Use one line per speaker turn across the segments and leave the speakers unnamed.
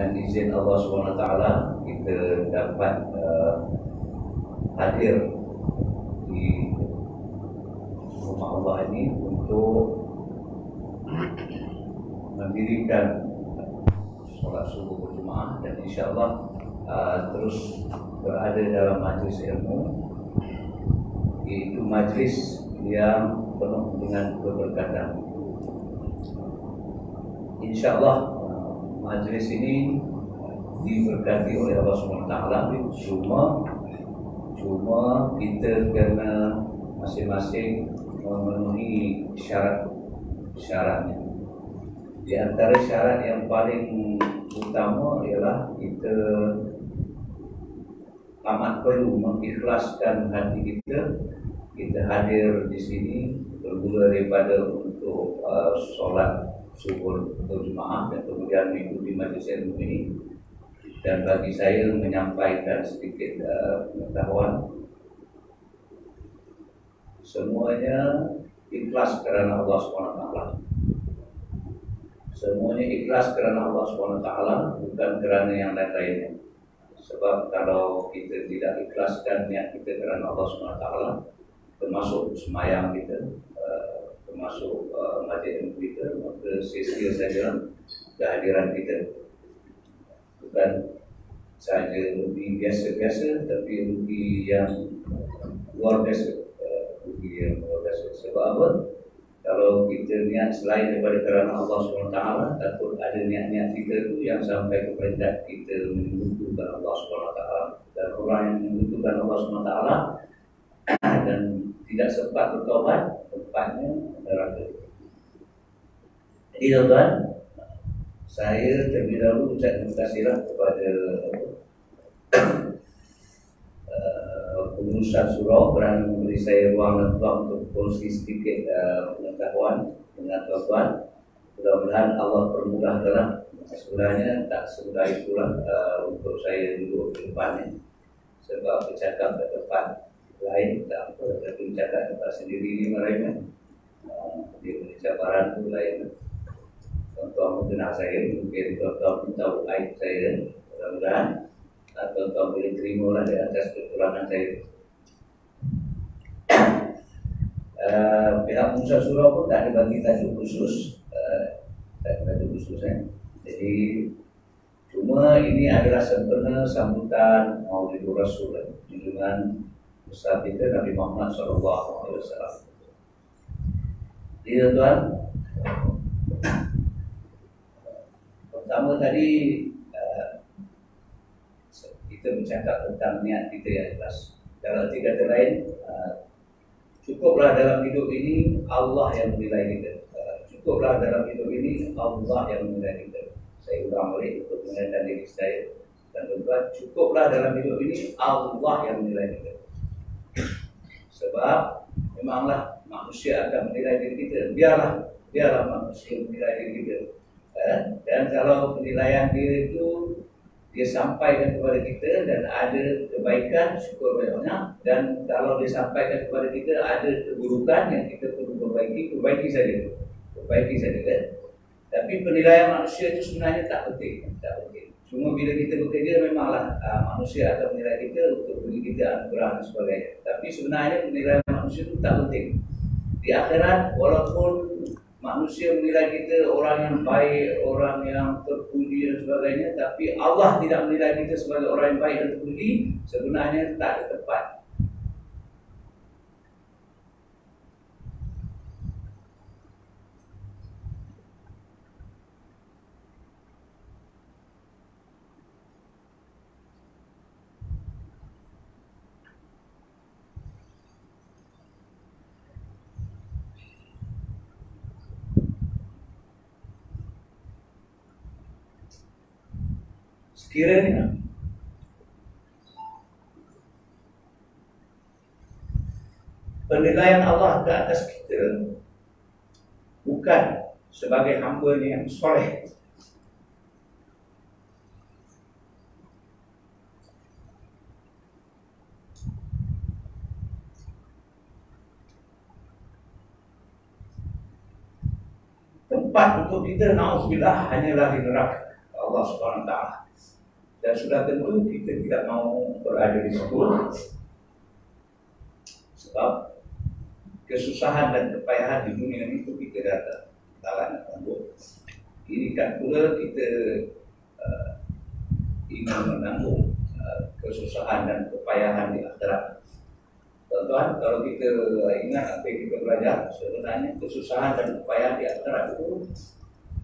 dengan izin Allah SWT kita dapat hadir di rumah Allah ini untuk mendirikan solat subuh berjemaah, dan insyaAllah terus berada dalam majlis ilmu, iaitu majlis yang penuh dengan keberkatan. InsyaAllah majlis ini diberkati oleh Allah SWT. Cuma kita kena masing-masing memenuhi syaratnya. Di antara syarat yang paling utama ialah kita amat perlu mengikhlaskan hati kita hadir di sini bermula daripada untuk solat subuh berjemaah dan kemudian mengikuti majlis ilmu ini. Dan bagi saya menyampaikan sedikit pengetahuan, semuanya ikhlas kerana Allah SWT. Semuanya ikhlas kerana Allah SWT, bukan kerana yang lain-lainnya. Sebab kalau kita tidak ikhlaskan niat kita kerana Allah SWT, termasuk semayang kita, termasuk majlis ilmu kita, maka sia-sia saja kehadiran kita. Bukan saja rugi biasa-biasa, tapi rugi yang luar biasa. Sebab apa? Kalau kita niat selain daripada kerana Allah SWT, takut ada niat-niat kita itu yang sampai ke peringkat kita menyebutkan Allah SWT. Dan orang yang menyebutkan Allah SWT dan tidak sempat bertobat, tempatnya neraka. Jadi tuan-tuan, saya terlebih dahulu ucap terima kasihlah kepada pengurusan surau kerana memberi saya ruang dan waktu untuk kongsi sedikit pengetahuan dengan tuan-tuan. Mudah-mudahan Allah permudahkanlah. Sebenarnya tak semudah itulah untuk saya duduk di depannya, sebab bercakap ke tempat lain tak apa, tapi bercakap tempat sendiri di mereka dia punya cabaran itu lain. Tuan-tuan mengenal saya, mungkin tuan-tuan pun tahu aib saya. Mudah-mudahan tuan-tuan boleh terima lah di atas kekurangan saya. Pihak pengusaha surau pun tak ada bagi tajuk khusus, Jadi cuma ini adalah sempurna sambutan Maulidur Rasul, junjungan besar kita Nabi Muhammad SAW. Jadi tuan, pertama tadi kita bercakap tentang niat kita yang ikhlas. Dalam arti kata lain, cukuplah dalam hidup ini Allah yang menilai kita. Cukuplah dalam hidup ini Allah yang menilai kita. Saya ulang balik untuk mengingatkan diri saya dan tuan-tuan, cukuplah dalam hidup ini Allah yang menilai kita. Sebab memanglah manusia akan menilai diri kita. Biarlah manusia menilai diri kita. Dan kalau penilaian dia itu dia sampaikan kepada kita dan ada kebaikan, syukur banyaknya. Dan kalau dia sampaikan kepada kita ada keburukan yang kita perlu perbaiki saja kan. Tapi penilaian manusia itu sebenarnya tak penting. Cuma bila kita bekerja, memanglah manusia akan menilai kita untuk beri kita anugerah dan sebagainya. Tapi sebenarnya penilaian manusia itu tak penting. Di akhirat, walaupun manusia menilai kita orang yang baik, orang yang terpuji dan sebagainya, tapi Allah tidak menilai kita sebagai orang yang baik dan terpuji, sebenarnya tak ada tempat. Sekiranya penilaian Allah ke atas kita bukan sebagai hamba yang soleh, tempat untuk kita na'udzubillah hanyalah di neraka. Allah Subhanahu Wa Taala. Dan sudah tentu kita tidak mau berada di situ, sebab kesusahan dan kepayahan di dunia itu kita dalam tanggung. Ini kan pula kita ingin menanggung kesusahan dan kepayahan di akhirat. Tuan-tuan, kalau kita ingat apa yang kita belajar, sebenarnya kesusahan dan kepayahan di akhirat itu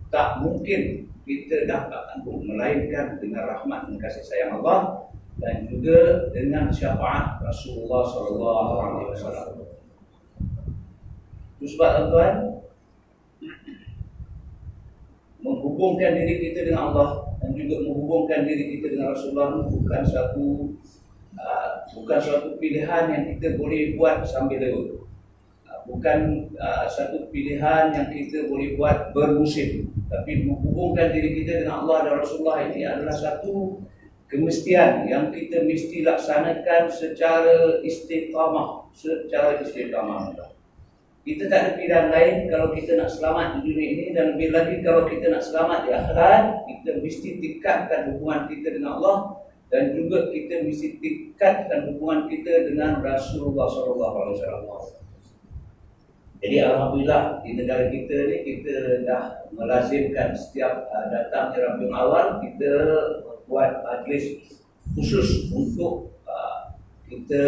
tak mungkin kita dapat tanggung, melainkan dengan rahmat dan kasih sayang Allah dan juga dengan syafaat Rasulullah Sallallahu Alaihi Wasallam. Itu sebab tuan-tuan, menghubungkan diri kita dengan Allah dan juga menghubungkan diri kita dengan Rasulullah bukan suatu pilihan yang kita boleh buat sambil lewat. Bukan satu pilihan yang kita boleh buat bermusim, tapi menghubungkan diri kita dengan Allah dan Rasulullah ini adalah satu kemestian yang kita mesti laksanakan secara istiqamah. Kita tak ada pilihan lain kalau kita nak selamat di dunia ini, dan lebih lagi kalau kita nak selamat di akhirat. Kita mesti tingkatkan hubungan kita dengan Allah dan juga kita mesti tingkatkan hubungan kita dengan Rasulullah SAW. Jadi alhamdulillah di negara kita ni kita dah melazimkan setiap datang di Rabiul Awal kita buat majlis khusus untuk kita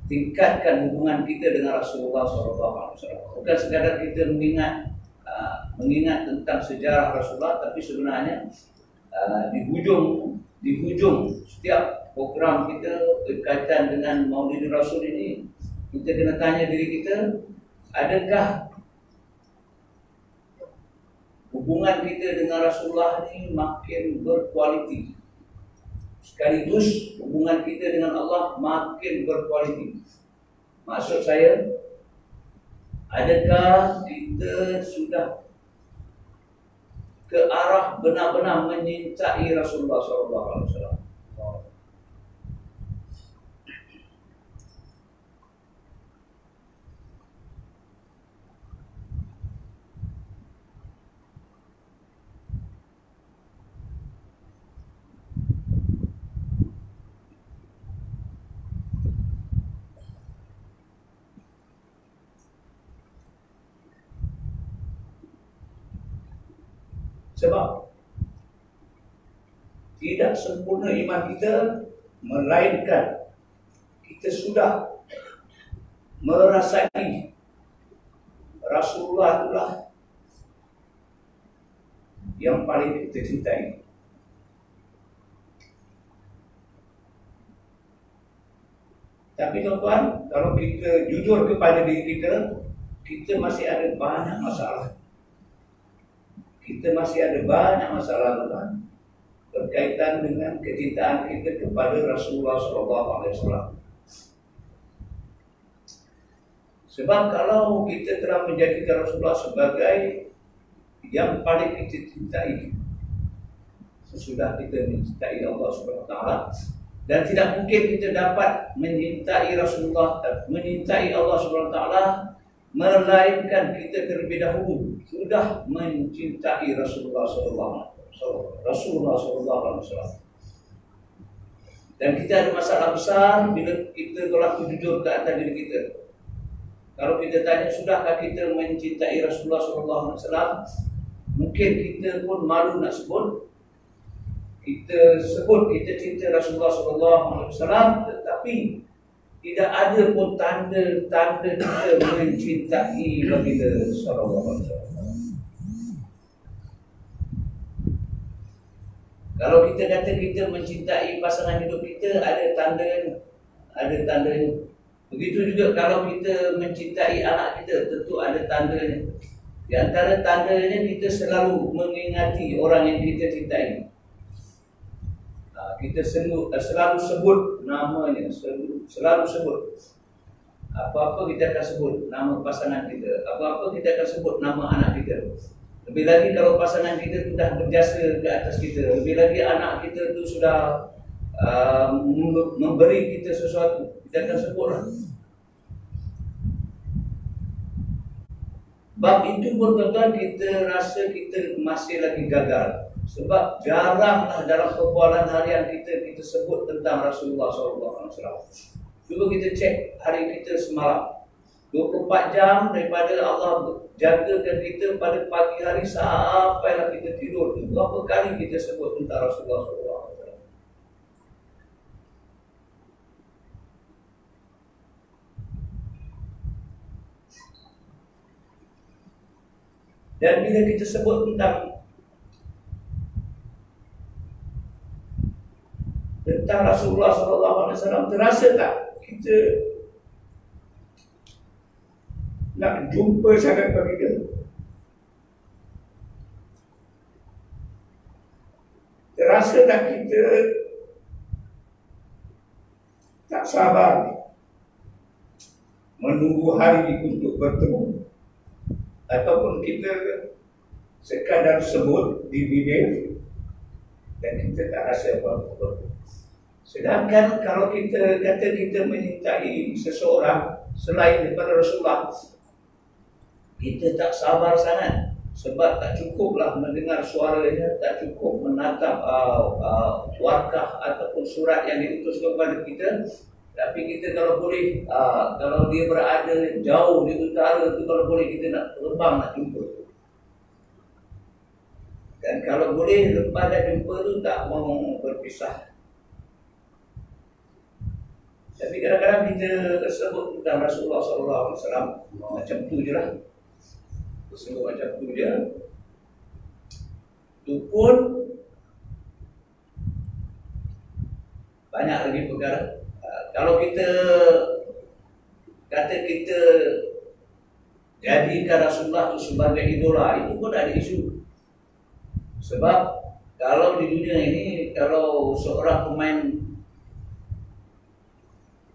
tingkatkan hubungan kita dengan Rasulullah SAW. Bukan sekadar kita mengingat tentang sejarah Rasulullah, tapi sebenarnya di hujung setiap program kita berkaitan dengan Maulid Rasul ini, kita kena tanya diri kita, adakah hubungan kita dengan Rasulullah ini makin berkualiti? Sekaligus hubungan kita dengan Allah makin berkualiti. Maksud saya, adakah kita sudah ke arah benar-benar menyintai Rasulullah SAW? Sebab tidak sempurna iman kita, melainkan kita sudah merasai Rasulullah itulah yang paling kita cintai. Tapi tuan-tuan, kalau kita jujur kepada diri kita, kita masih ada banyak masalah. Kita masih ada banyak masalah tuan, berkaitan dengan kecintaan kita kepada Rasulullah SAW. Sebab kalau kita telah menjadikan Rasulullah sebagai yang paling kita cintai, sesudah kita mencintai Allah SWT, dan tidak mungkin kita dapat mencintai Rasulullah, mencintai Allah SWT, melainkan kita terlebih dahulu sudah mencintai Rasulullah SAW. Dan kita ada masalah besar bila kita berlaku jujur ke atas diri kita. Kalau kita tanya, sudahkah kita mencintai Rasulullah SAW? Mungkin kita pun malu nak sebut. Kita sebut kita cinta Rasulullah SAW, tetapi tidak ada pun tanda-tanda kita mencintai baginda sallallahu alaihi wasallam. Kalau kita kata kita mencintai pasangan hidup kita, ada tandanya. Begitu juga kalau kita mencintai anak kita, tentu ada tandanya. Di antara tandanya, kita selalu mengingati orang yang kita cintai. Kita selalu sebut namanya, selalu sebut. Apa-apa kita akan sebut nama pasangan kita, apa-apa kita akan sebut nama anak kita. Lebih lagi kalau pasangan kita sudah berjasa ke atas kita, lebih lagi anak kita itu sudah memberi kita sesuatu, kita akan sebutlah. Bab itu pun tuan-tuan, kita rasa kita masih lagi gagal. Sebab jaranglah dalam perbualan harian kita sebut tentang Rasulullah SAW. Cuba kita cek hari kita semalam. 24 jam daripada Allah jagakan kita pada pagi hari sampailah kita tidur. Berapa kali kita sebut tentang Rasulullah SAW. Dan bila kita sebut tentang Rasulullah SAW, terasa tak kita nak jumpa sangat bagi dia? Terasa tak kita tak sabar menunggu hari untuk bertemu? Ataupun kita sekadar sebut di video dan kita tak rasa apa-apa. Sedangkan kalau kita kata kita menyintai seseorang selain daripada Rasulullah, kita tak sabar sangat. Sebab tak cukuplah mendengar suaranya, tak cukup menatap warkah ataupun surat yang diutus kepada kita. Tapi kita kalau boleh, kalau dia berada jauh di utara itu, kalau boleh kita nak terbang nak jumpa. Dan kalau boleh lepas dah jumpa tu tak mau berpisah. Tapi kadang-kadang kita tersebut tentang Rasulullah SAW macam tu je lah. Tersebut macam tu je. Itu pun banyak lagi perkara. Kalau kita kata kita jadikan Rasulullah itu sebagai idola, itu pun ada isu. Sebab kalau di dunia ini, kalau seorang pemain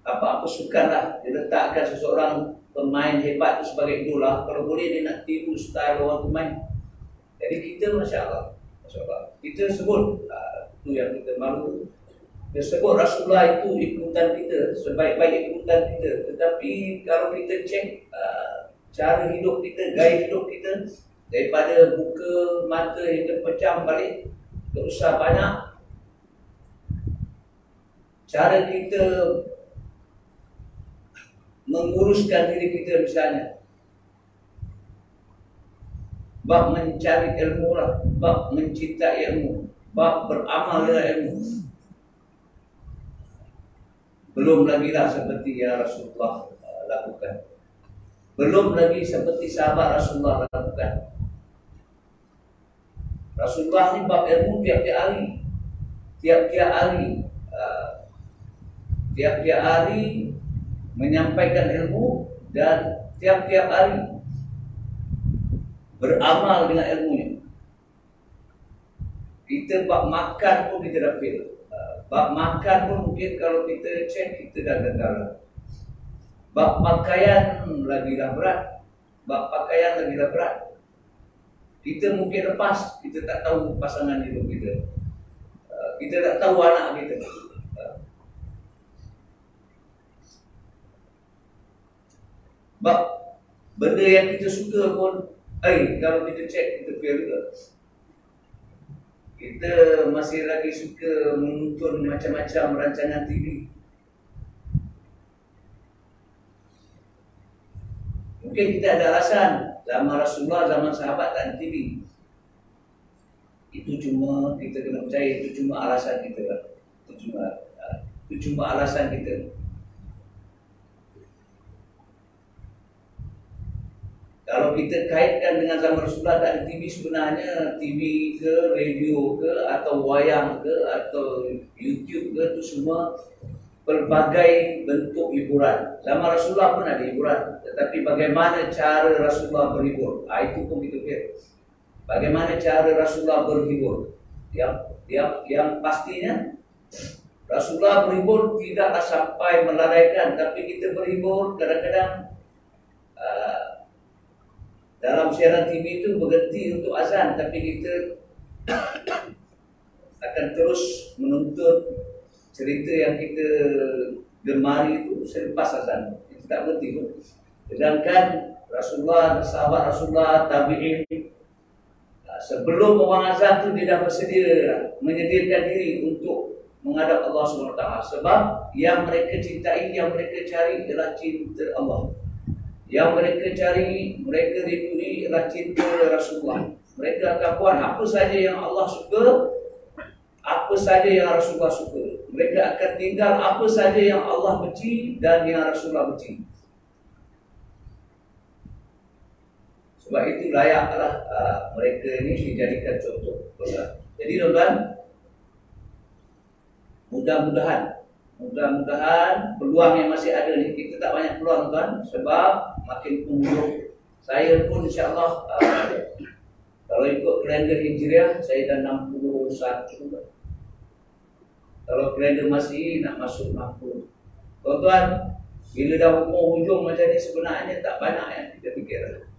apa sukan lah, dia letakkan seseorang pemain hebat itu sebagai idola, kalau boleh dia nak tiru style orang pemain. Jadi kita Masya Allah, kita sebut itu yang kita malu. Dia sebut Rasulullah itu ikutan kita, sebaik-baik ikutan kita. Tetapi kalau kita cek cara hidup kita, gaya hidup kita, daripada buka mata hingga pejam balik, tak usah banyak. Cara kita menguruskan diri kita misalnya, bab mencari ilmu lah, bab mencintai ilmu, bab beramal dengan ilmu, belum lagi lah seperti yang Rasulullah lakukan. Belum lagi seperti sahabat Rasulullah lakukan. Rasulullah ni bab ilmu tiap-tiap hari. Tiap-tiap hari menyampaikan ilmu, dan tiap-tiap hari beramal dengan ilmunya. Kita bab makan pun kita dah fail. Bab makan pun mungkin kalau kita cek kita dah gagal. Bab pakaian lagi dah berat. Bab pakaian lagi dah berat. Kita mungkin lepas, kita tak tahu pasangan hidup kita. Kita tak tahu anak kita. Bab benda yang kita suka pun, kalau kita cek kita fail juga. Kita masih lagi suka menonton macam-macam rancangan TV. Mungkin kita ada alasan, zaman Rasulullah, zaman sahabat tak ada TV. Itu cuma kita kena percaya, itu cuma alasan kita. Itu cuma alasan kita. Kalau kita kaitkan dengan zaman Rasulullah tak ada TV, sebenarnya TV ke, radio ke, atau wayang ke, atau YouTube ke, itu semua pelbagai bentuk hiburan. Zaman Rasulullah pun ada hiburan, tetapi bagaimana cara Rasulullah berhibur, itu pun kita lihat. Bagaimana cara Rasulullah berhibur? Yang pastinya Rasulullah berhibur tidaklah sampai melalaikan, tapi kita berhibur kadang-kadang dalam siaran TV itu berhenti untuk azan, tapi kita akan terus menuntut cerita yang kita gemari itu selepas azan. Kita tak berhenti pun. Sedangkan Rasulullah, sahabat Rasulullah, tabi'in, sebelum orang azan tu dia dah bersedia menyediakan diri untuk menghadap Allah SWT. Sebab yang mereka cintai, yang mereka cari ialah cinta Allah. Yang mereka cari, mereka rindu ialah cinta Rasulullah. Mereka akan buat apa saja yang Allah suka, apa saja yang Rasulullah suka. Mereka akan tinggal apa saja yang Allah benci dan yang Rasulullah benci. Sebab itu layaklah mereka ini dijadikan contoh. Jadi tuan-tuan, mudah-mudahan peluang yang masih ada ni, kita tak banyak peluang tuan, sebab makin penghujung. Saya pun insya-Allah kalau ikut kalender Hijriah saya dah 61. Kalau kalender masih nak masuk 60. Tuan-tuan, bila dah umur hujung macam ni sebenarnya tak banyak yang kita fikir.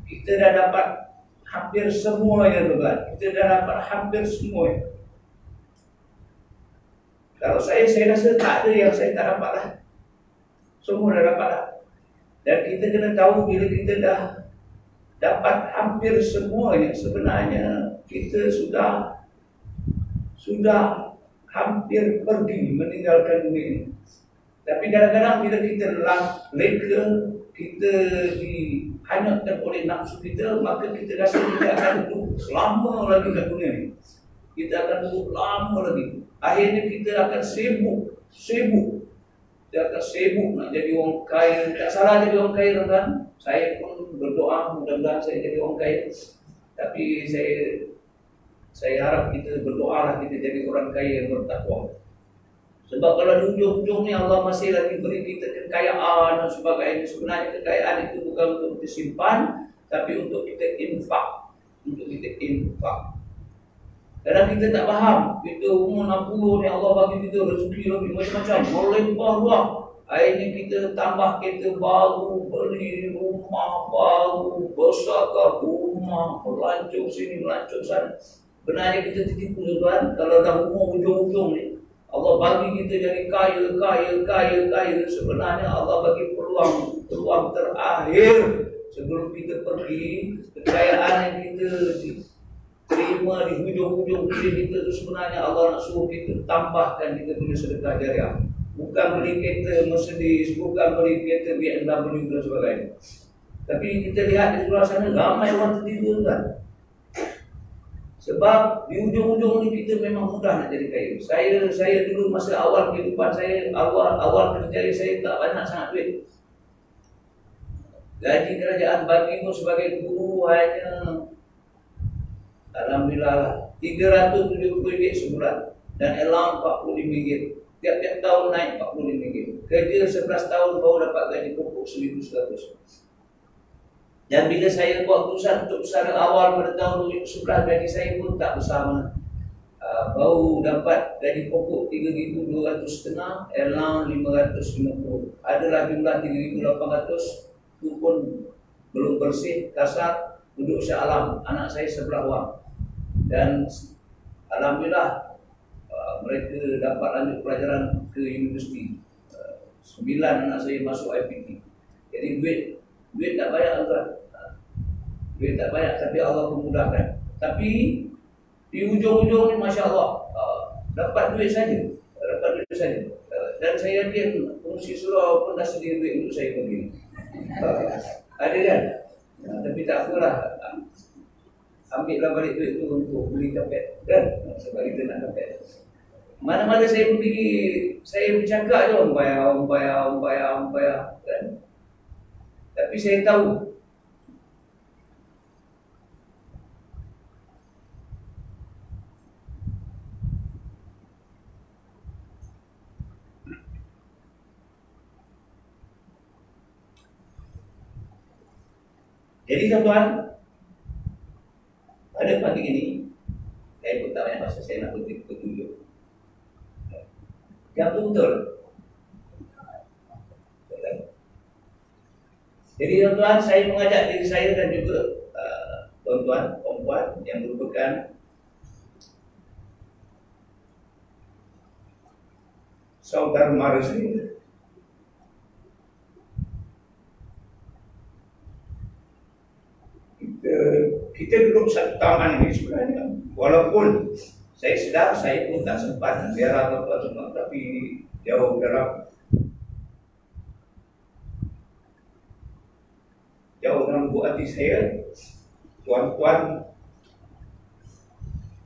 Kita dah dapat hampir semua ya tuan. Kita dah dapat hampir semua. Kalau saya rasa tak ada yang saya tak dapat lah. Semua dah dapat lah. Dan kita kena tahu bila kita dah dapat hampir semuanya, sebenarnya kita sudah hampir pergi meninggalkan dunia ini. Tapi kadang-kadang bila kita leka, kita dihanyutkan oleh nafsu kita, maka kita rasa kita akan duduk lama lagi kat dunia ini. Kita akan duduk lama lagi. Akhirnya kita akan sibuk. Kita akan sibuk nak jadi orang kaya. Tak salah jadi orang kaya kan? Saya pun berdoa mudah-mudahan saya jadi orang kaya. Tapi saya harap kita berdoa lah kita jadi orang kaya yang bertakwa. Sebab kalau di ujung-ujung ni Allah masih lagi beri kita kekayaan dan sebagainya. Sebenarnya kekayaan itu bukan untuk disimpan, tapi untuk kita infak. Kadang kita tak faham, kita umur 60 ni Allah bagi kita rezeki lebih macam-macam, melimpah ruah. Akhirnya kita tambah kereta baru, beli rumah baru, besarkan rumah, melancong sini, melancong sana. Benarnya kita tertipu tuan, kalau dah umur ujung-ujung ni Allah bagi kita jadi kaya. Sebenarnya Allah bagi peluang terakhir sebelum kita pergi. Kekayaan yang kita terima di hujung-hujung hidup kita itu sebenarnya Allah nak suruh kita tambahkan kita punya sedekah jariah. Bukan beli kereta Mercedes, bukan beli kereta BMW dan sebagainya. Tapi kita lihat di luar sana ramai orang tertidur kan. Sebab di ujung-ujung ni kita memang mudah nak jadi kaya. Saya dulu masa awal kehidupan saya, awal kerja saya tak banyak sangat duit. Gaji kerajaan bagi pun sebagai guru hanya alhamdulillah RM370 sebulan dan allowance RM45. Tiap-tiap tahun naik RM45. Kerja 11 tahun baru dapat gaji pokok RM1,100. Dan bila saya buat keputusan untuk bersara awal pada tahun 2011, gaji saya pun tak besar mana. Baru dapat gaji pokok RM3,200.5, allowance RM550. Ada lagi pula RM3,800, itu pun belum bersih, kasar, duduk sealam. Anak saya 11 orang. Dan alhamdulillah mereka dapat lanjut pelajaran ke universiti. 9 anak saya masuk IPT. Jadi duit tak banyak tuan. Duit tak banyak tapi Allah memudahkan. Tapi di ujung-ujung ni Masya Allah dapat duit saja. Dan saya yakin fungsi surau pun dah sedia duit untuk saya pergi. Ada kan? Tapi tak apalah. Ambillah balik duit tu untuk beli kapet kan? Sebab kita nak kapet. Mana-mana saya pergi, saya bercakap je orang bayar kan? Tapi saya tahu jadi tuan-tuan, pada pagi ini saya pun tak banyak masa, saya nak bertunjuk. Yang betul. Jadi tuan-tuan, saya mengajak diri saya dan juga tuan-tuan, perempuan yang merupakan saudara mara saya. Kita duduk satu taman ini sebenarnya, walaupun saya sedar saya pun tak sempat ziarah apa semua, tapi jauh dalam buku hati saya, tuan-tuan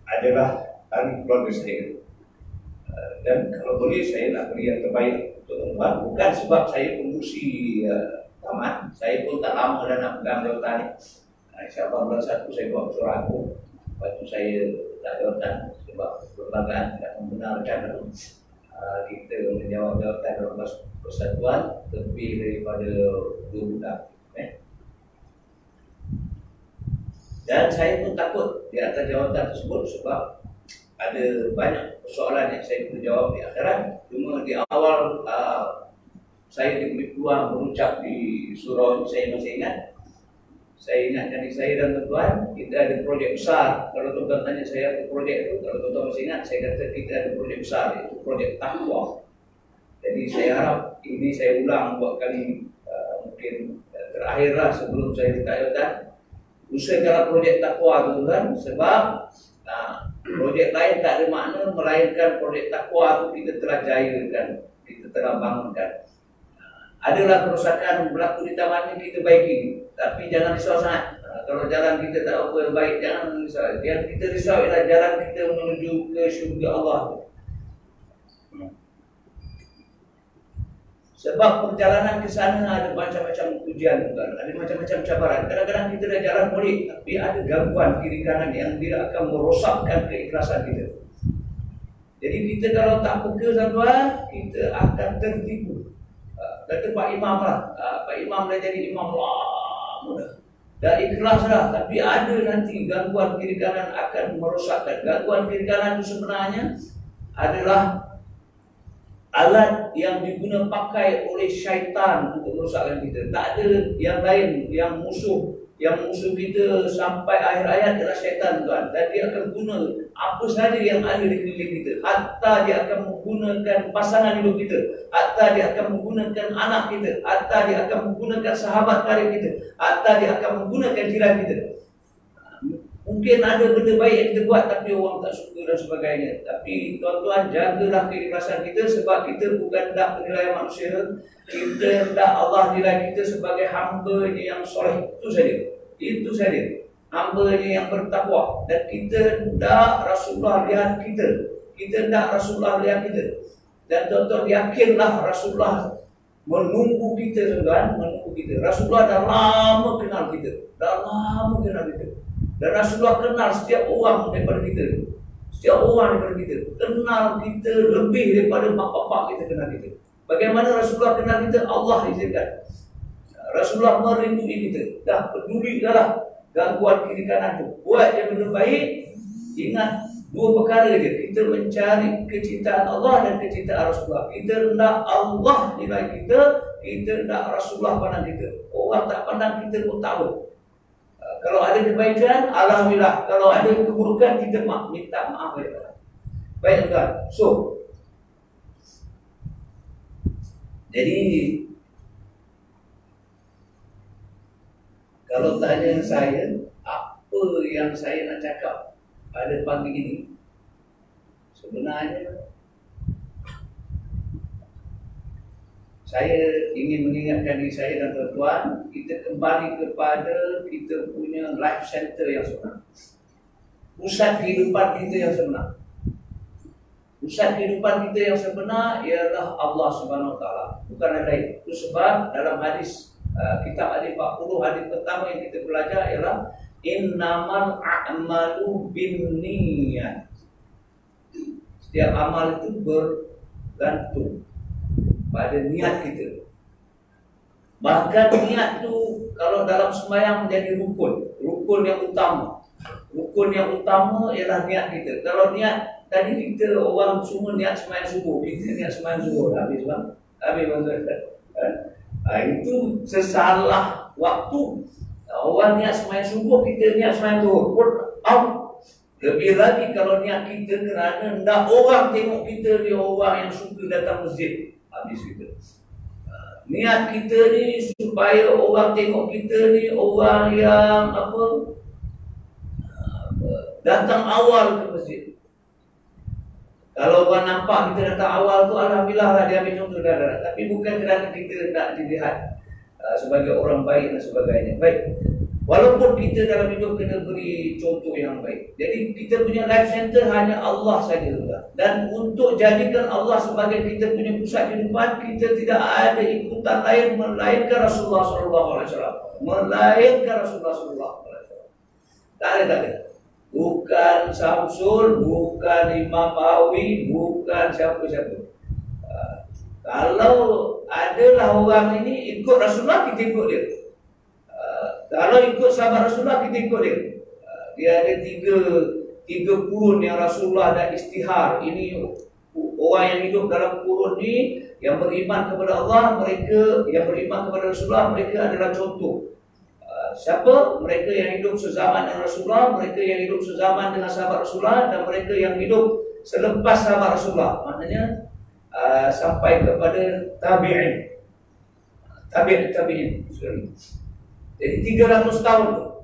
adalah ahli keluarga saya. Dan kalau boleh saya nak beri yang terbaik untuk tuan-tuan, bukan sebab saya pengurusi taman, saya pun tak lama dah nak pegang jawatan ni. InsyaAllah bulan 1 saya buat surah aku. Lepas tu saya tak jawatan sebab perlembagaan tidak membenarkan kita menjawab jawatan dalam persatuan lebih daripada 2 bulan. Dan saya pun takut di atas jawatan tersebut sebab ada banyak persoalan yang saya perlu jawab di akhirat. Cuma di awal saya diberi peluang berucap di surau ini, saya masih ingat. Saya ingatkan diri saya dan tuan-tuan, kita ada projek besar. Kalau tuan-tuan tanya saya apa projek itu, kalau tuan-tuan masih ingat, saya kata kita ada projek besar, iaitu projek takwa. Jadi saya harap ini saya ulang buat kali mungkin terakhirlah sebelum saya ditayangkan. Usahakanlah projek takwa tuan-tuan, sebab projek lain tak ada makna melainkan projek takwa itu kita telah jayakan, kita telah bangunkan. Adalah kerosakan berlaku di taman ini, kita baiki, tapi jangan risau sangat. Kalau jalan kita tak apa yang baik, jangan risau. Yang kita risau ialah jalan kita menuju ke syurga Allah. Sebab perjalanan ke sana ada macam-macam ujian, ada macam-macam cabaran. Kadang-kadang kita dah jalan boleh, tapi ada gangguan kiri kanan yang tidak akan merosakkan keikhlasan kita. Jadi kita kalau tak peka tuan-tuan, kita akan tertipu. Kata Pak Imam lah, Pak Imam dah jadi imam lama dah ikhlas dah, tapi ada nanti gangguan kiri kanan akan merosakkan. Gangguan kiri kanan itu sebenarnya adalah alat yang diguna pakai oleh syaitan untuk merosakkan kita. Tak ada yang lain, yang musuh kita sampai akhir hayat adalah syaitan tuan. Dan dia akan guna apa sahaja yang ada di keliling kita. Hatta dia akan menggunakan pasangan hidup kita, hatta dia akan menggunakan anak kita, hatta dia akan menggunakan sahabat karib kita, hatta dia akan menggunakan jiran kita. Mungkin ada benda baik yang kita buat tapi orang tak suka dan sebagainya. Tapi tuan-tuan, jagalah keikhlasan kita, sebab kita bukan hendak penilaian manusia. Kita hendak Allah nilai kita sebagai hamba-Nya yang soleh. Itu saja. Hamba-Nya yang bertakwa. Dan kita hendak Rasulullah lihat kita. Kita hendak Rasulullah lihat kita. Dan tuan-tuan yakinlah Rasulullah menunggu kita, tuan-tuan, menunggu kita. Rasulullah dah lama kenal kita. Dan Rasulullah kenal setiap orang daripada kita. Setiap orang daripada kita kenal kita lebih daripada mak bapak kita kenal kita. Bagaimana Rasulullah kenal kita? Allah izinkan. Rasulullah merindui kita. Dah peduli dah gangguan kiri kanan tu. Buat yang benda baik. Ingat 2 perkara je. Kita mencari kecintaan Allah dan kecintaan Rasulullah. Kita hendak Allah nilai kita. Kita hendak Rasulullah pandang kita. Orang tak pandang kita pun tak apa. Kalau ada kebaikan, alhamdulillah. Kalau ada keburukan, kita minta maaf kepada Allah. Baik tuan. So, jadi kalau tanya saya apa yang saya nak cakap pada pagi ini, sebenarnya saya ingin mengingatkan diri saya dan tuan-tuan, kita kembali kepada kita punya life center yang sebenar. Pusat kehidupan kita yang sebenar. Pusat kehidupan kita yang sebenar ialah Allah Subhanahu Wa Taala, bukan ada lain. Itu sebab dalam hadis kitab hadis 40, hadis pertama yang kita belajar ialah innamal a'malu binniyat. Setiap amal itu bergantung pada niat kita. Bahkan niat tu kalau dalam sembahyang menjadi rukun yang utama. Rukun yang utama ialah niat kita. Kalau niat tadi kita orang semua niat sembahyang subuh, kita niat sembahyang subuh habis bang. Itu sesalah waktu. Orang niat sembahyang subuh, kita niat sembahyang zuhur. Lebih lagi kalau niat kita kerana nak orang tengok kita ni orang yang suka datang masjid. Habis kita. Niat kita ni supaya orang tengok kita ni orang yang datang awal ke masjid. Kalau orang nampak kita datang awal tu, alhamdulillah lah dia ambil contoh darah. Tapi bukan kerana kita nak dilihat sebagai orang baik dan sebagainya. Baik. Walaupun kita dalam hidup kena beri contoh yang baik. Jadi kita punya life center hanya Allah saja. Dan untuk jadikan Allah sebagai kita punya pusat kehidupan, kita tidak ada ikutan lain melainkan Rasulullah SAW. Melainkan Rasulullah SAW. Tak ada. Bukan Samsul, bukan Imam Bawi, bukan siapa-siapa. Kalau adalah orang ini ikut Rasulullah, kita ikut dia. Kalau ikut sahabat Rasulullah, kita ikut dia. Dia ada tiga kurun yang Rasulullah dah istihar. Ini orang yang hidup dalam kurun ni, yang beriman kepada Allah, mereka yang beriman kepada Rasulullah, mereka adalah contoh. Siapa? Mereka yang hidup sezaman dengan Rasulullah, mereka yang hidup sezaman dengan sahabat Rasulullah, dan mereka yang hidup selepas sahabat Rasulullah. Maknanya sampai kepada tabi'in. Tabi'in. Jadi 300 tahun.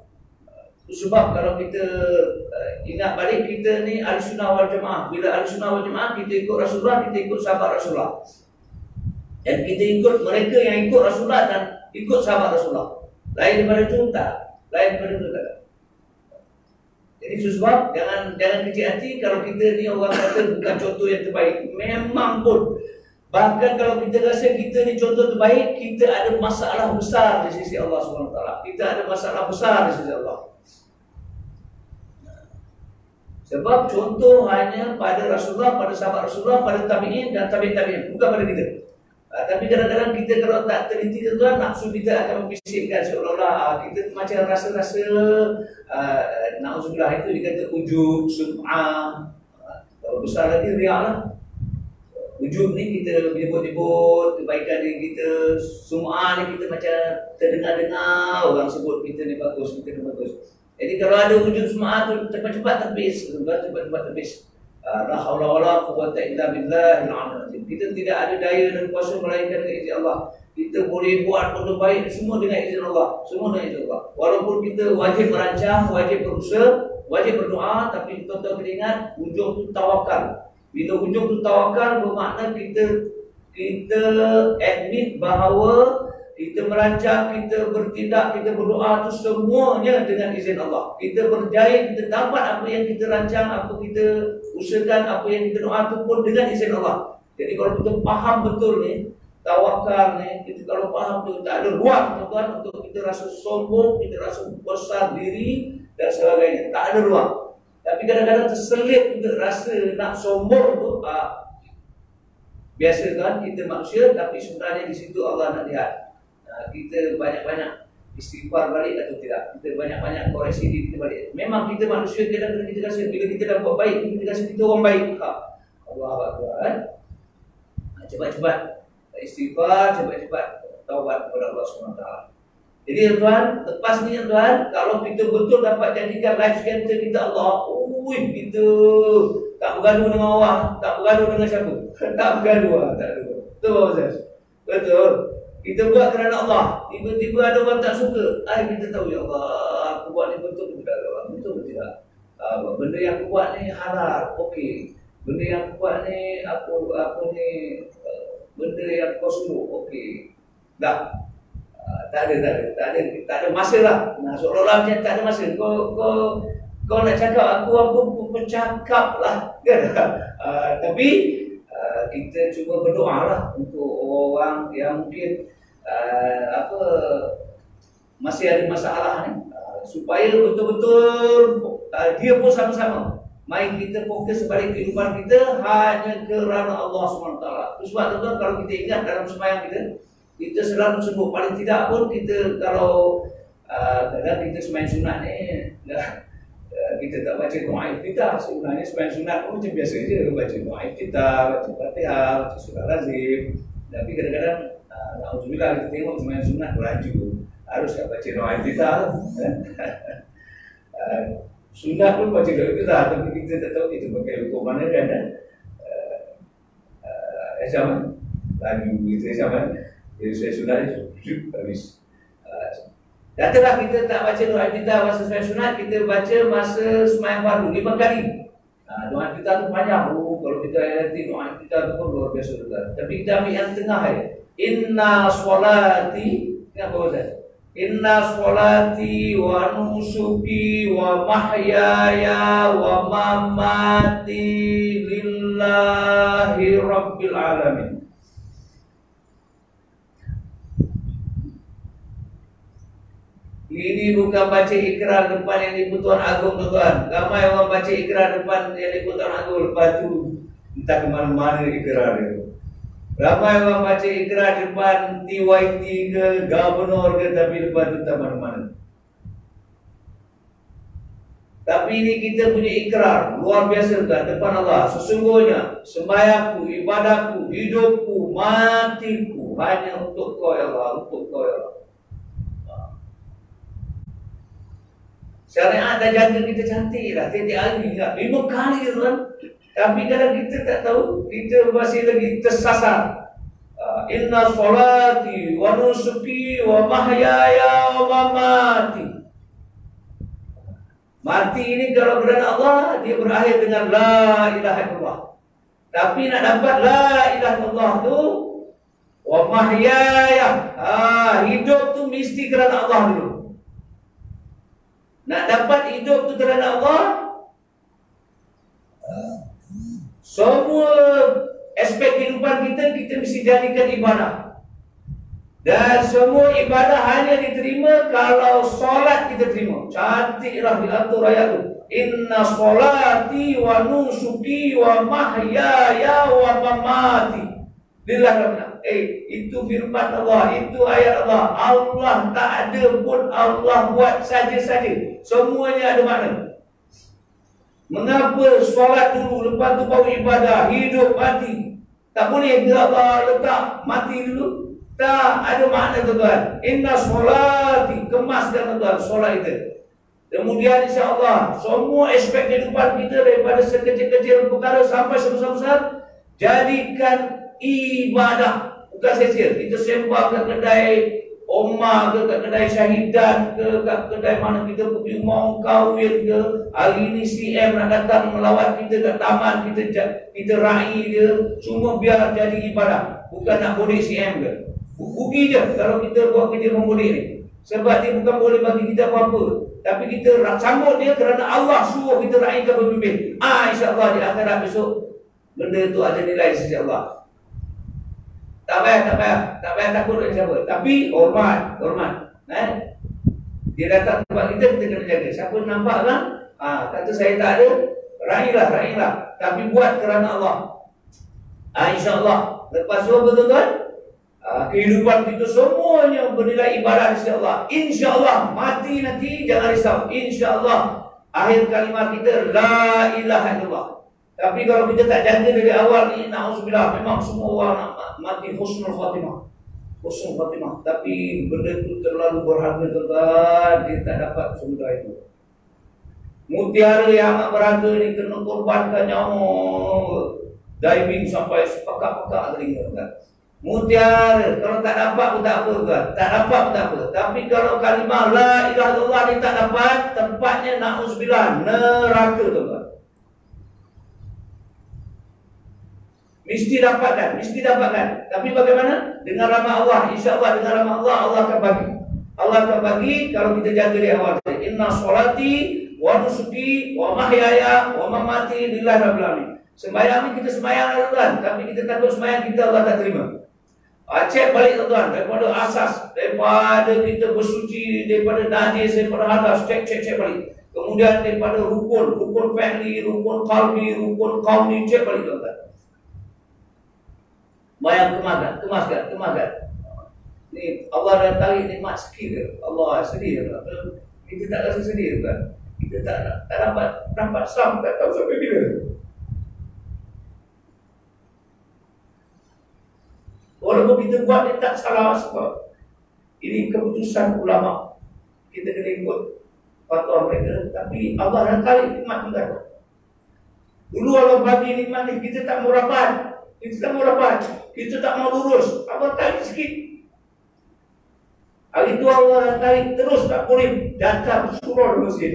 Sebab kalau kita ingat balik, kita ni Ahlussunnah wal Jamaah. Bila Ahlussunnah wal Jamaah, kita ikut Rasulullah, kita ikut sahabat Rasulullah. Dan kita ikut mereka yang ikut Rasulullah dan ikut sahabat Rasulullah. Lain daripada itu tak. Jadi sebab jangan kecil hati kalau kita ni orang kata bukan contoh yang terbaik. Memang pun. Bahkan kalau kita rasa kita ni contoh terbaik, kita ada masalah besar di sisi Allah SWT. Kita ada masalah besar di sisi Allah. Sebab contoh hanya pada Rasulullah, pada sahabat Rasulullah, pada tabi'in dan tabi'in, bukan pada kita. Tapi kadang-kadang kita kalau tak teliti tuan, nafsu kita akan membisikkan seolah-olah kita macam rasa-rasa na'udzubillah itu dikata ujub, sum'ah. Kalau besar lagi riak lah. Ujub ni kita menyebut-nyebut kebaikan diri kita. Sum'ah ni kita macam terdengar-dengar orang sebut kita ni bagus, kita ni bagus. Jadi kalau ada ujub sum'ah tu cepat-cepat terbis. La haula wala quwwata illa billahil azim. Kita tidak ada daya dan kuasa melainkan dengan izin Allah. Kita boleh buat benda baik semua dengan izin Allah. Semua dengan izin Allah. Walaupun kita wajib merancang, wajib berusaha, wajib berdoa, tapi tuan-tuan kena ingat hujung tu tawakal. Bila hujung tu tawakal bermakna kita admit bahawa kita merancang, kita bertindak, kita berdoa itu semuanya dengan izin Allah. Kita berjaya, kita dapat apa yang kita rancang, apa kita usahakan, apa yang kita doa itu pun dengan izin Allah. Jadi kalau kita faham betul ni, tawakal ni, kita kalau faham tu tak ada ruang tuan-tuan untuk kita rasa sombong, kita rasa besar diri dan sebagainya. Tak ada ruang. Tapi kadang-kadang terselit kita rasa nak sombong tu. Biasa kan kita manusia, tapi sebenarnya di situ Allah nak lihat. Kita banyak-banyak istighfar balik atau tidak. Kita banyak-banyak koreksi diri kita balik. Memang kita manusia, kadang-kadang kita rasa bila kita dah buat baik, kita rasa kita orang baik. Allah Akbar kan. Cepat-cepat istighfar, cepat-cepat taubat kepada Allah SWT. Jadi tuan, lepas ni tuan, kalau kita betul dapat jadikan life center kita Allah, kita tak bergaduh dengan orang, tak bergaduh dengan siapa. Tak bergaduh. Betul Pak Ustaz? Betul. Kita buat kerana Allah. Tiba-tiba ada orang tak suka. Kita tahu, ya Allah, aku buat ni betul ke tidak? Betul ke tidak? Benda yang aku buat ni halal. Okey. Benda yang aku buat ni, aku ni benda yang kau suruh. Okey. Tak. Tak ada masa lah. Seolah-olah macam tak ada masa. Kau nak cakap aku bercakap lah. Tapi kita cuba berdoa lah untuk orang yang mungkin masih ada masalah ni, supaya betul-betul dia pun sama-sama. Mari kita fokus balik kehidupan kita hanya kerana Allah SWT. Sebab tuan-tuan, kalau kita ingat dalam sembahyang kita selalu sebut, paling tidak pun kita kalau kadang kita sembahyang sunat ni kita tak baca doa iftitah. Sebenarnya sembahyang sunat pun macam biasa je, baca doa iftitah, baca Fatihah, baca surah lazim. Tapi kadang-kadang alhamdulillah kita tengok sembahyang sunat laju, harus tak baca doa iftitah. Sunat pun baca doa itu dah, tapi kita tak tahu kita pakai hukum mana kan? Sama lagi gitu sama. Jadi saya sunat itu habis. Katalah kita tak baca doa kita masa sembahyang sunat, kita baca masa sembahyang fardu 5 kali. Doa kita tu panjang. Kalau kita nanti doa kita tu pun luar biasa juga. Tapi kita ambil yang tengah ya. Inna sholati, apa kata? Inna sholati wa nusuki wa mahyaya wa mamati lillahi rabbil alamin. Ini bukan baca ikrar depan yang di-Pertuan Agong, tuan-tuan. Ramai orang baca ikrar depan yang di-Pertuan Agong, lepas tu entah ke mana-mana ikrar dia. Ramai orang baca ikrar depan TYT ke, Governor ke, tapi lepas tu entah mana-mana. Tapi ini kita punya ikrar luar biasa kan depan Allah. Sesungguhnya sembahyangku, ibadahku, hidupku, matiku hanya untuk Kau ya Allah, untuk Kau ya Allah. Syariat dah jaga kita cantik lah, tiap-tiap hari tak 5 kali kan. Tapi kadang kita tak tahu, kita masih lagi tersasar. Inna sholati wa nusuki wa mahyaya wa mamati. Mati ini kalau kerana Allah, dia berakhir dengan la ilaha illallah. Tapi nak dapat la ilaha illallah tu wa mahyaya, hidup tu mesti kerana Allah dulu. Nak dapat hidup tu kerana Allah, semua aspek kehidupan kita mesti jadikan ibadah. Dan semua ibadah hanya diterima kalau solat kita terima. Cantiklah diatur ayat tu. Inna sholati wa nusuki wa mahyaya wa mamati lillahi. Itu firman Allah, itu ayat Allah. Allah tak ada pun Allah buat saja-saja. Semuanya ada makna. Mengapa solat dulu, lepas tu baru ibadah, hidup, mati? Tak boleh ke Allah letak mati dulu? Tak, ada makna tuan-tuan. Inna sholati, kemaskan tuan-tuan solat itu. Kemudian insya-Allah semua aspek kehidupan kita daripada sekecil-kecil perkara sampai sebesar-besar jadikan ibadah. Bukan saja kita sembah ke kedai Omar ke, kat kedai Syahidan ke, kat kedai mana kita pergi mau kahwin ke. Hari ni CM nak datang melawat kita kat taman, kita raih dia. Semua biar jadi ibadah. Bukan nak bodek CM ke. Rugi je kalau kita buat kerja membodek ni. Sebab dia bukan boleh bagi kita apa-apa, tapi kita sambut dia kerana Allah suruh kita raihkan pemimpin. InsyaAllah di akhirat besok benda tu ada nilai sisi Allah. Tak payah takut dengan siapa. Tapi hormat. Dia datang tempat kita kena jaga. Siapa nampak kan? Kata saya tak ada, raihlah. Tapi buat kerana Allah. InsyaAllah. Lepas tu betul-betul kehidupan kita semuanya bernilai ibadah di Allah. InsyaAllah mati nanti jangan risau. InsyaAllah akhir kalimat kita la ilaha illallah. Tapi kalau kita tak jaga dari awal ni, na'udzubillah, memang semua orang nak mati husnul khatimah. Tapi benda itu terlalu berharga tuan-tuan, dia tak dapat semudah itu. Mutiara yang amat berharga ni kena korbankan nyawa, diving sampai sepakak-pakak telinga kan. Mutiara kalau tak dapat pun tak apa kan? Tak dapat pun tak apa. Tapi kalau kalimah la ilaha illallah ni tak dapat, tempatnya na'udzubillah, neraka tuan-tuan. Mesti dapatkan. Tapi bagaimana? Dengan rahmat Allah. InsyaAllah dengan rahmat Allah, Allah akan bagi. Allah akan bagi kalau kita jaga di awal. Inna sholati wa nusuki wa mahyaya wa mamati lillahi rabbil alamin. Sembahyang ni kita sembahyang tuan, tapi kita takut sembahyang kita Allah tak terima. Cek balik tuan, daripada asas, daripada kita bersuci, daripada najis, daripada hadas, cek balik. Kemudian daripada rukun family, rukun qalbi, rukun qaumi, cek balik tuan. Bayang kemaskan. Ni Allah dah tarik nikmat sikit. Allah sedih. Kita tak rasa sedih kan? Kita tak dapat sam, tak tahu sampai bila. Walaupun kita buat ni tak salah sebab ini keputusan ulama. Kita kena ikut. fatwa mereka, tapi Allah dah tarik nikmat kita. Dulu Allah bagi nikmat ni, kita tak mau rapat, kita tak mau lurus, Allah tarik sikit. Hari itu Allah dah tarik terus, tak boleh datang surau di masjid.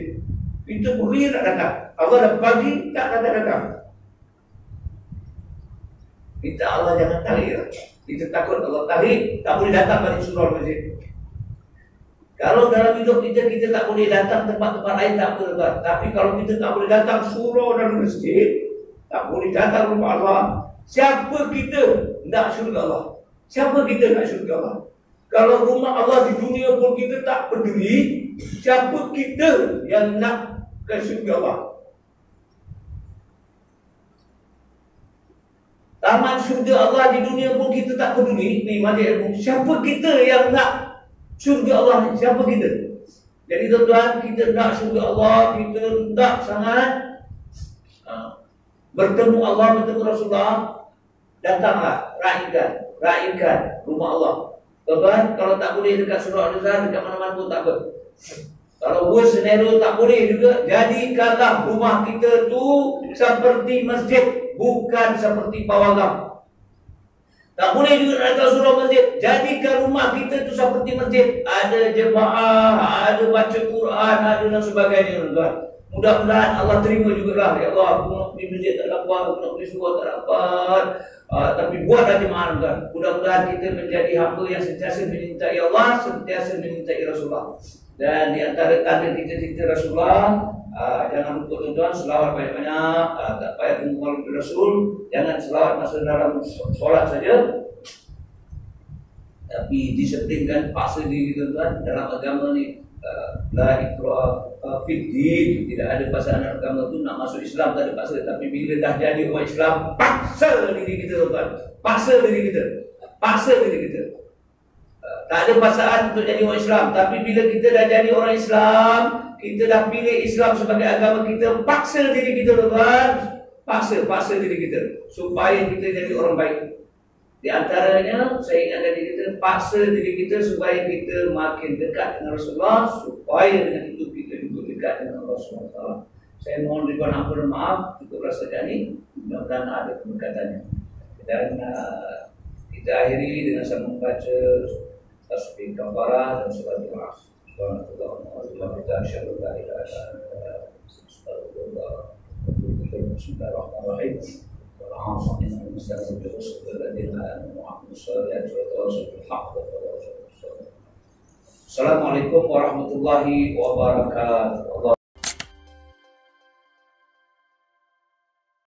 Kita beri nak datang, Allah dah bagi tak datang. Kita Allah jangan tarik. Kita takut Allah tarik, tak boleh datang balik surau masjid. Kalau dalam hidup kita tak boleh datang tempat-tempat lain, tak boleh. Tapi kalau kita tak boleh datang surau dan masjid, tak boleh datang rumah Allah, siapa kita nak syurga Allah? Siapa kita nak syurga Allah? Kalau rumah Allah di dunia pun kita tak peduli, siapa kita yang nak ke syurga Allah? Taman syurga Allah di dunia pun kita tak peduli. Ni majlis ilmu, siapa kita yang nak syurga Allah ni? Siapa kita? Jadi tuan-tuan, kita nak syurga Allah, kita nak sangat bertemu Allah, bertemu Rasulullah. Datanglah, raikan rumah Allah. Tuan-tuan, kalau tak boleh dekat surau Al-Azhar, dekat mana-mana pun tak apa. Kalau worst scenario tak boleh juga, jadikanlah rumah kita tu seperti masjid, bukan seperti pawagam. Tak boleh juga nak datang surau masjid, jadikan rumah kita tu seperti masjid. Ada jemaah, ada baca Quran, ada dan sebagainya, tuan-tuan. Mudah-mudahan Allah terima jugalah. Ya Allah, aku nak pergi masjid tak dapat, aku nak pergi surau tak dapat. Tapi buatlah jemaah, tuan. Mudah-mudahan kita menjadi hamba yang sentiasa menyintai Allah, sentiasa menyintai Rasulullah. Dan di antara tanda cita-cita Rasulullah, jangan lupa tuan-tuan, selawat banyak-banyak. Tak payah tunggu maulid Rasul. Jangan selawat masa dalam solat saja, tapi disiplinkan, paksa diri tuan-tuan. Dalam agama ni la ikrah fid din, tidak ada paksaan agama tu. Nak masuk Islam tak ada paksa, tapi bila dah jadi orang Islam, paksa diri kita tuan-tuan. Paksa diri kita. Tak ada paksaan untuk jadi orang Islam, tapi bila kita dah jadi orang Islam, kita dah pilih Islam sebagai agama kita, paksa diri kita tuan-tuan. Paksa diri kita supaya kita jadi orang baik. Di antaranya, saya ingatkan diri kita, paksa diri kita supaya kita makin dekat dengan Rasulullah, supaya dengan itu kita juga dekat dengan Allah SWT. Saya mohon ribuan ampun dan maaf untuk rasakan ini, mudah-mudahan ada keberkatannya. Dan kita akhiri dengan sama membaca tasbih kafarah dan salat doa. Bismillahirrahmanirrahim. Assalamualaikum warahmatullahi wabarakatuh.